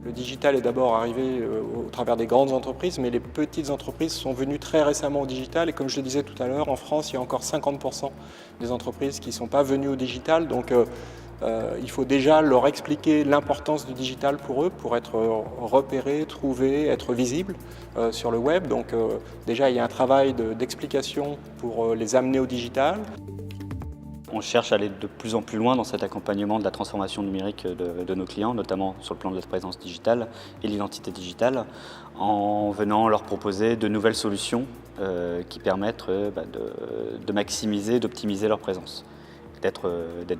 Le digital est d'abord arrivé au travers des grandes entreprises, mais les petites entreprises sont venues très récemment au digital. Et comme je le disais tout à l'heure, en France, il y a encore 50% des entreprises qui ne sont pas venues au digital. Donc il faut déjà leur expliquer l'importance du digital pour eux, pour être repérés, trouvés, être visibles sur le web. Donc déjà, il y a un travail d'explication pour les amener au digital. On cherche à aller de plus en plus loin dans cet accompagnement de la transformation numérique de nos clients, notamment sur le plan de la présence digitale et l'identité digitale, en venant leur proposer de nouvelles solutions qui permettent de maximiser, d'optimiser leur présence, d'être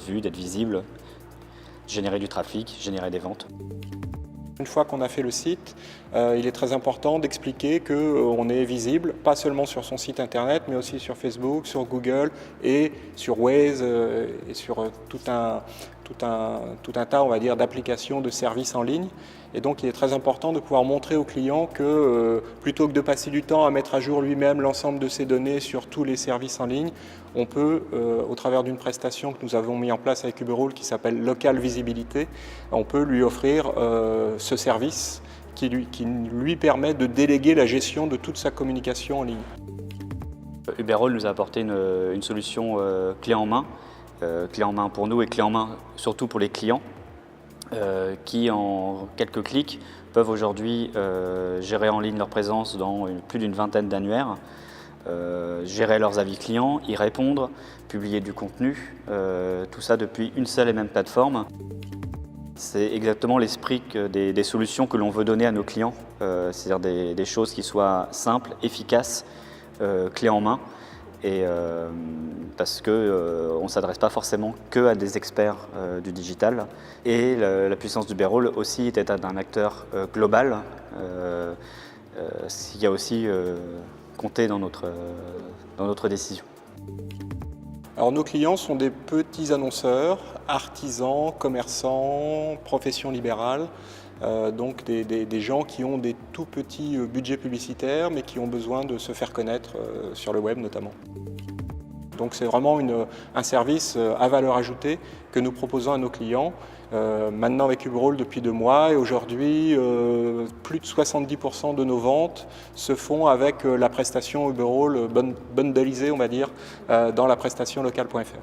vus, d'être visibles, générer du trafic, générer des ventes. Une fois qu'on a fait le site, il est très important d'expliquer qu'on est visible, pas seulement sur son site internet, mais aussi sur Facebook, sur Google et sur Waze et sur tout un tas, on va dire, d'applications, de services en ligne. Et donc il est très important de pouvoir montrer au client que plutôt que de passer du temps à mettre à jour lui-même l'ensemble de ses données sur tous les services en ligne, on peut, au travers d'une prestation que nous avons mis en place avec Uberall qui s'appelle Local Visibilité, on peut lui offrir ce service qui lui permet de déléguer la gestion de toute sa communication en ligne. Uberall nous a apporté une solution clé en main pour nous et clé en main surtout pour les clients qui en quelques clics peuvent aujourd'hui gérer en ligne leur présence dans plus d'une vingtaine d'annuaires, gérer leurs avis clients, y répondre, publier du contenu, tout ça depuis une seule et même plateforme. C'est exactement l'esprit des solutions que l'on veut donner à nos clients, c'est-à-dire des choses qui soient simples, efficaces, clés en main, et parce qu'on ne s'adresse pas forcément que à des experts du digital. Et la puissance d'Uberall aussi était un acteur global, qui a aussi compté dans notre décision. Alors nos clients sont des petits annonceurs, artisans, commerçants, professions libérales, donc des gens qui ont des tout petits budgets publicitaires mais qui ont besoin de se faire connaître sur le web notamment. Donc c'est vraiment un service à valeur ajoutée que nous proposons à nos clients. Maintenant avec Uberall depuis 2 mois et aujourd'hui plus de 70% de nos ventes se font avec la prestation Uberall bundleisée on va dire dans la prestation local.fr.